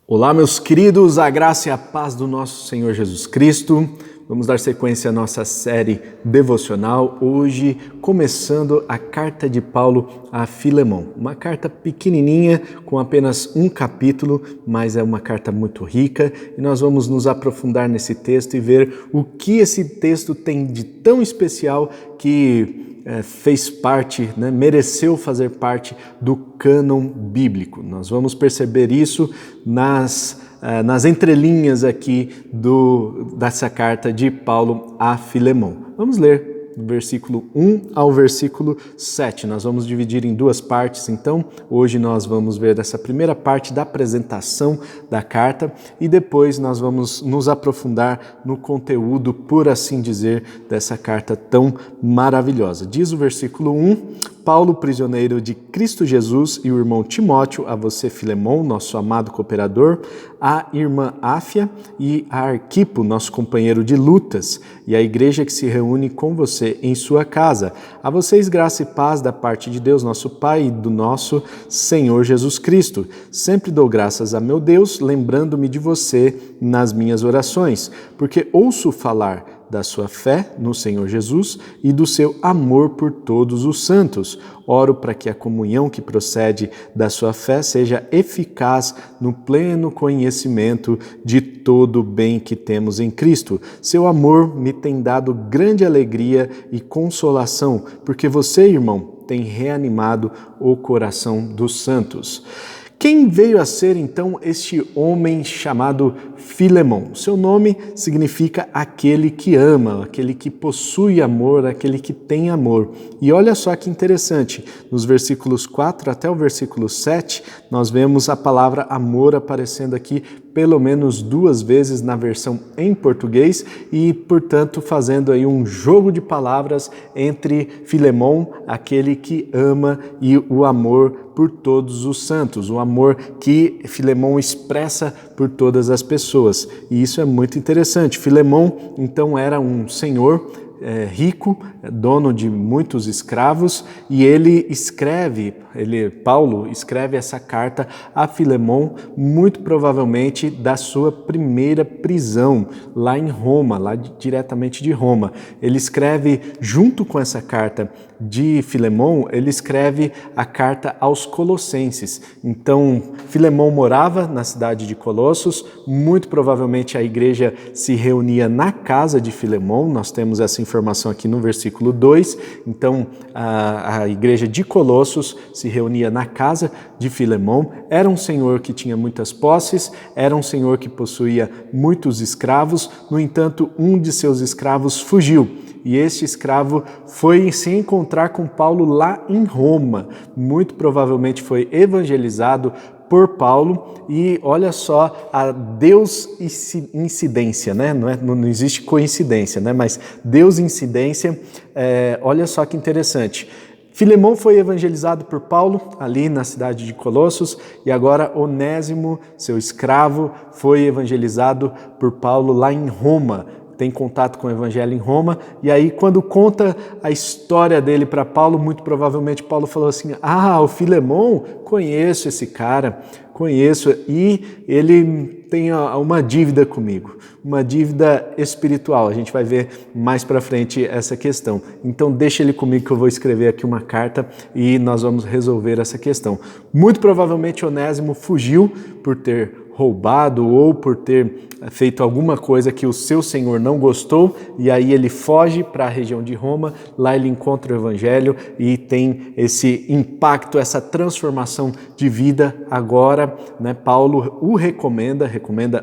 Olá, meus queridos, a graça e a paz do nosso Senhor Jesus Cristo. Vamos dar sequência à nossa série devocional, hoje começando a carta de Paulo a Filemão. Uma carta pequenininha, com apenas um capítulo, mas é uma carta muito rica e nós vamos nos aprofundar nesse texto e ver o que esse texto tem de tão especial que fez parte, mereceu fazer parte do cânon bíblico. Nós vamos perceber isso nas entrelinhas aqui dessa carta de Paulo a Filemão. Vamos ler do versículo 1 ao versículo 7. Nós vamos dividir em duas partes, então. Hoje nós vamos ver essa primeira parte da apresentação da carta e depois nós vamos nos aprofundar no conteúdo, por assim dizer, dessa carta tão maravilhosa. Diz o versículo 1: Paulo, prisioneiro de Cristo Jesus, e o irmão Timóteo, a você, Filemão, nosso amado cooperador, a irmã Áfia e a Arquipo, nosso companheiro de lutas, e a igreja que se reúne com você em sua casa. A vocês graça e paz da parte de Deus, nosso Pai, e do nosso Senhor Jesus Cristo. Sempre dou graças a meu Deus, lembrando-me de você nas minhas orações, porque ouço falar da sua fé no Senhor Jesus e do seu amor por todos os santos. Oro para que a comunhão que procede da sua fé seja eficaz no pleno conhecimento de todo o bem que temos em Cristo. Seu amor me tem dado grande alegria e consolação, porque você, irmão, tem reanimado o coração dos santos. Quem veio a ser, então, este homem chamado Filemão? Seu nome significa aquele que ama, aquele que possui amor, aquele que tem amor. E olha só que interessante, nos versículos 4 até o versículo 7, nós vemos a palavra amor aparecendo aqui pelo menos duas vezes na versão em português e, portanto, fazendo aí um jogo de palavras entre Filemão, aquele que ama, e o amor por todos os santos, o amor que Filemão expressa por todas as pessoas. E isso é muito interessante. Filemão, então, era um senhor rico, dono de muitos escravos, e Paulo escreve essa carta a Filemão, muito provavelmente da sua primeira prisão lá em Roma, diretamente de Roma. Ele escreve, junto com essa carta de Filemão, ele escreve a carta aos Colossenses. Então, Filemão morava na cidade de Colossos, muito provavelmente a igreja se reunia na casa de Filemão, nós temos essa informação aqui no versículo 2, então a igreja de Colossos se reunia na casa de Filemão, era um senhor que tinha muitas posses, era um senhor que possuía muitos escravos, no entanto, um de seus escravos fugiu. E este escravo foi se encontrar com Paulo lá em Roma. Muito provavelmente foi evangelizado por Paulo e olha só a Deus incidência, né? Não existe coincidência, né? Mas Deus incidência, olha só que interessante. Filemão foi evangelizado por Paulo ali na cidade de Colossos e agora Onésimo, seu escravo, foi evangelizado por Paulo lá em Roma. Tem contato com o evangelho em Roma, e aí quando conta a história dele para Paulo, muito provavelmente Paulo falou assim: o Filemão, conheço esse cara, e ele tem uma dívida comigo, uma dívida espiritual. A gente vai ver mais para frente essa questão. Então deixa ele comigo que eu vou escrever aqui uma carta e nós vamos resolver essa questão. Muito provavelmente Onésimo fugiu por ter roubado ou por ter feito alguma coisa que o seu senhor não gostou, e aí ele foge para a região de Roma, lá ele encontra o evangelho e tem esse impacto, essa transformação de vida. Agora, Paulo o recomenda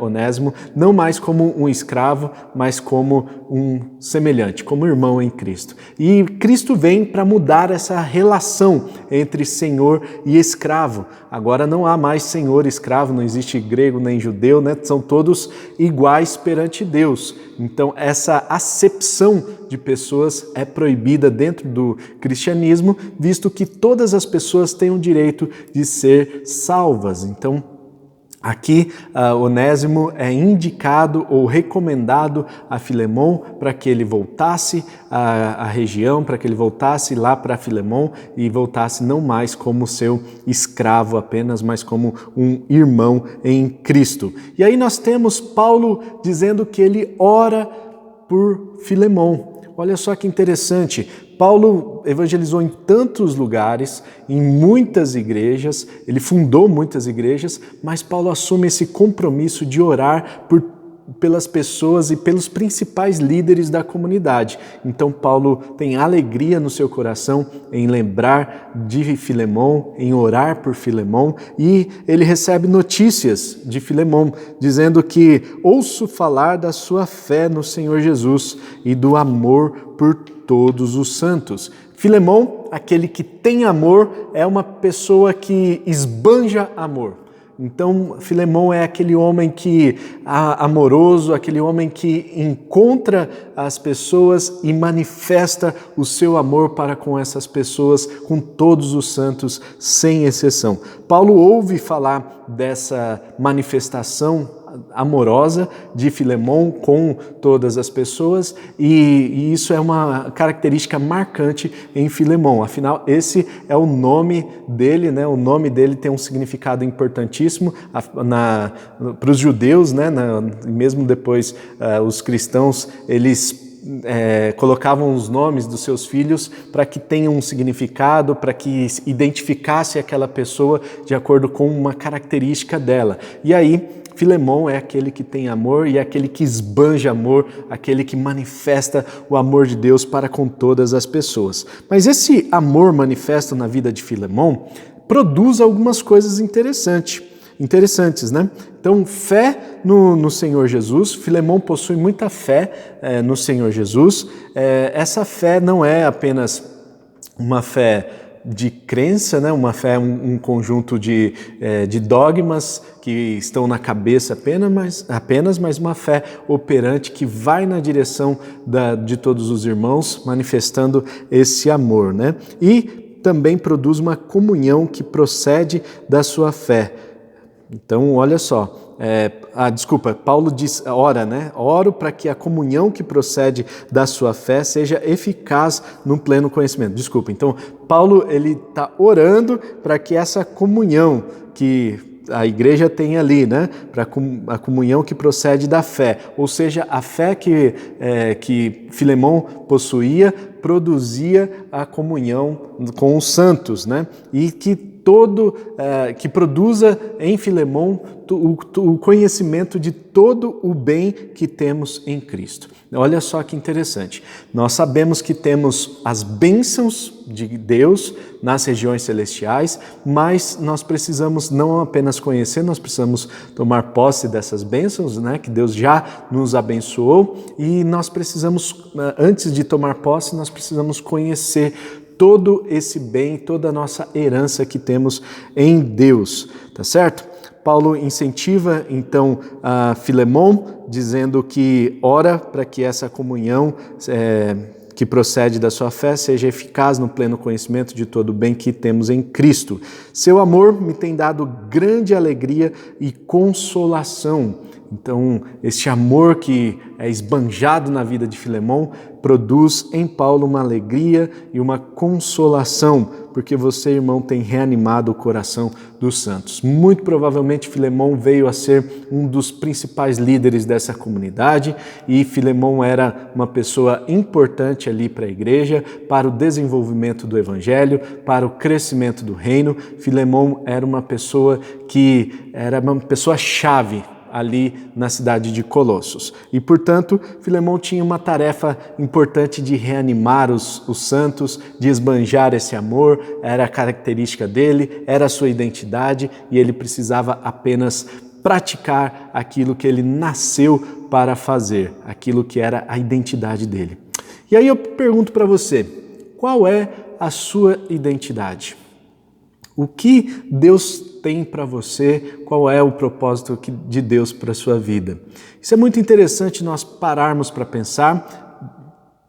Onésimo, não mais como um escravo, mas como um semelhante, como irmão em Cristo. E Cristo vem para mudar essa relação entre senhor e escravo. Agora não há mais senhor e escravo, não existe grego nem judeu, são todos iguais perante Deus. Então essa acepção de pessoas é proibida dentro do cristianismo, visto que todas as pessoas têm o direito de ser salvas. Então Aqui, Onésimo é indicado ou recomendado a Filemon para que ele voltasse à região, para que ele voltasse lá para Filemon e voltasse não mais como seu escravo apenas, mas como um irmão em Cristo. E aí nós temos Paulo dizendo que ele ora por Filemon. Olha só que interessante. Paulo evangelizou em tantos lugares, em muitas igrejas, ele fundou muitas igrejas, mas Paulo assume esse compromisso de orar pelas pessoas e pelos principais líderes da comunidade. Então Paulo tem alegria no seu coração em lembrar de Filemon, em orar por Filemon, e ele recebe notícias de Filemon, dizendo que ouço falar da sua fé no Senhor Jesus e do amor por todos os santos. Filemon, aquele que tem amor, é uma pessoa que esbanja amor. Então, Filemon é aquele homem amoroso, aquele homem que encontra as pessoas e manifesta o seu amor para com essas pessoas, com todos os santos, sem exceção. Paulo ouve falar dessa manifestação amorosa de Filemon com todas as pessoas e isso é uma característica marcante em Filemon. Afinal, esse é o nome dele, né? O nome dele tem um significado importantíssimo para os judeus, né? Mesmo depois os cristãos, eles colocavam os nomes dos seus filhos para que tenham um significado, para que identificasse aquela pessoa de acordo com uma característica dela. E aí, Filemon é aquele que tem amor e é aquele que esbanja amor, aquele que manifesta o amor de Deus para com todas as pessoas. Mas esse amor manifesto na vida de Filemon produz algumas coisas interessantes, né? Então, fé no Senhor Jesus. Filemon possui muita fé no Senhor Jesus. Essa fé não é apenas uma fé de crença, né? Uma fé, um conjunto de dogmas que estão na cabeça apenas, mas uma fé operante que vai na direção de todos os irmãos, manifestando esse amor, né? E também produz uma comunhão que procede da sua fé. Então, olha só, Paulo diz, ora, né? Oro para que a comunhão que procede da sua fé seja eficaz no pleno conhecimento. Então, Paulo ele está orando para que essa comunhão que a igreja tem ali, né? Para a comunhão que procede da fé, ou seja, a fé que Filemon possuía produzia a comunhão com os santos, né? E que produza em Filemon o conhecimento de todo o bem que temos em Cristo. Olha só que interessante. Nós sabemos que temos as bênçãos de Deus nas regiões celestiais, mas nós precisamos não apenas conhecer, nós precisamos tomar posse dessas bênçãos, né, que Deus já nos abençoou, e nós precisamos, antes de tomar posse, nós precisamos conhecer todo esse bem, toda a nossa herança que temos em Deus, tá certo? Paulo incentiva, então, a Filemon, dizendo que ora para que essa comunhão que procede da sua fé seja eficaz no pleno conhecimento de todo o bem que temos em Cristo. Seu amor me tem dado grande alegria e consolação. Então, este amor que é esbanjado na vida de Filemon produz em Paulo uma alegria e uma consolação, porque você, irmão, tem reanimado o coração dos santos. Muito provavelmente Filemon veio a ser um dos principais líderes dessa comunidade e Filemon era uma pessoa importante ali para a igreja, para o desenvolvimento do evangelho, para o crescimento do reino. Filemon era uma pessoa que era uma pessoa-chave ali na cidade de Colossos. E, portanto, Filemon tinha uma tarefa importante de reanimar os santos, de esbanjar esse amor, era a característica dele, era a sua identidade, e ele precisava apenas praticar aquilo que ele nasceu para fazer, aquilo que era a identidade dele. E aí eu pergunto para você, qual é a sua identidade? O que Deus tem para você? Qual é o propósito de Deus para a sua vida? Isso é muito interessante nós pararmos para pensar.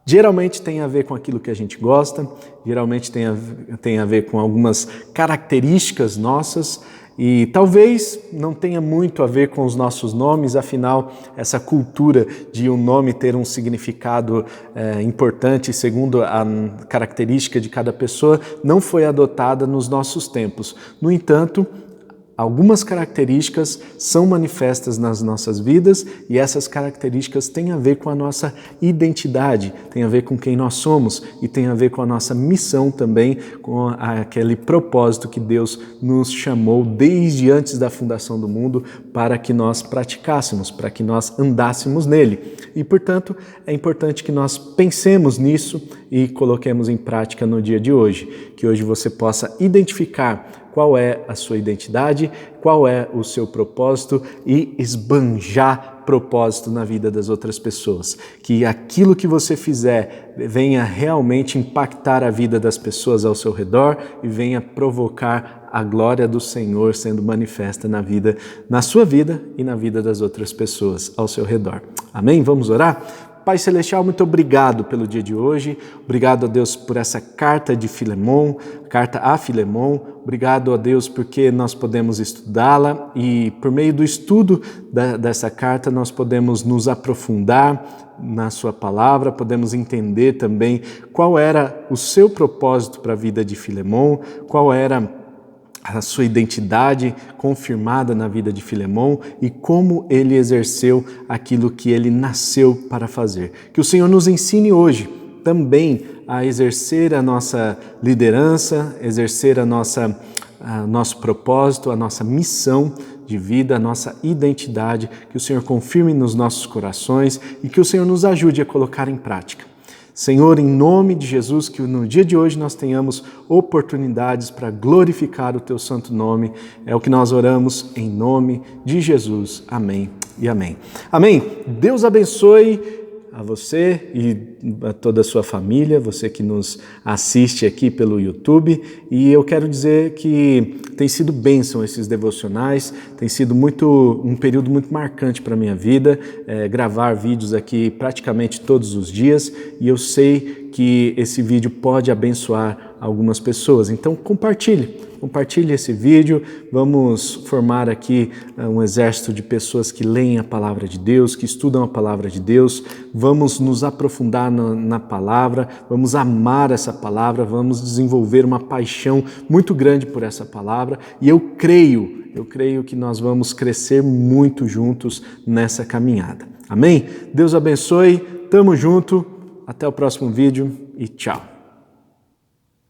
Geralmente tem a ver com aquilo que a gente gosta, geralmente tem a ver com algumas características nossas E talvez não tenha muito a ver com os nossos nomes, afinal, essa cultura de um nome ter um significado importante segundo a característica de cada pessoa não foi adotada nos nossos tempos. No entanto, algumas características são manifestas nas nossas vidas e essas características têm a ver com a nossa identidade, têm a ver com quem nós somos e têm a ver com a nossa missão também, com aquele propósito que Deus nos chamou desde antes da fundação do mundo para que nós praticássemos, para que nós andássemos nele. E, portanto, é importante que nós pensemos nisso e coloquemos em prática no dia de hoje, que hoje você possa identificar qual é a sua identidade, qual é o seu propósito e esbanjar propósito na vida das outras pessoas. Que aquilo que você fizer venha realmente impactar a vida das pessoas ao seu redor e venha provocar a glória do Senhor sendo manifesta na sua vida e na vida das outras pessoas ao seu redor. Amém? Vamos orar? Pai Celestial, muito obrigado pelo dia de hoje, obrigado a Deus por essa carta de Filemon, carta a Filemon, obrigado a Deus porque nós podemos estudá-la e por meio do estudo dessa carta nós podemos nos aprofundar na sua palavra, podemos entender também qual era o seu propósito para a vida de Filemon, qual era a sua identidade confirmada na vida de Filemon e como ele exerceu aquilo que ele nasceu para fazer. Que o Senhor nos ensine hoje também a exercer a nossa liderança, exercer nosso propósito, a nossa missão de vida, a nossa identidade, que o Senhor confirme nos nossos corações e que o Senhor nos ajude a colocar em prática. Senhor, em nome de Jesus, que no dia de hoje nós tenhamos oportunidades para glorificar o Teu santo nome. É o que nós oramos em nome de Jesus. Amém e amém. Amém. Deus abençoe a você e a toda a sua família, você que nos assiste aqui pelo YouTube. E eu quero dizer que tem sido bênção esses devocionais, tem sido um período muito marcante para a minha vida, gravar vídeos aqui praticamente todos os dias e eu sei que esse vídeo pode abençoar algumas pessoas. Então compartilhe esse vídeo, vamos formar aqui um exército de pessoas que leem a palavra de Deus, que estudam a palavra de Deus, vamos nos aprofundar na palavra, vamos amar essa palavra, vamos desenvolver uma paixão muito grande por essa palavra e eu creio que nós vamos crescer muito juntos nessa caminhada. Amém? Deus abençoe, tamo junto, até o próximo vídeo e tchau!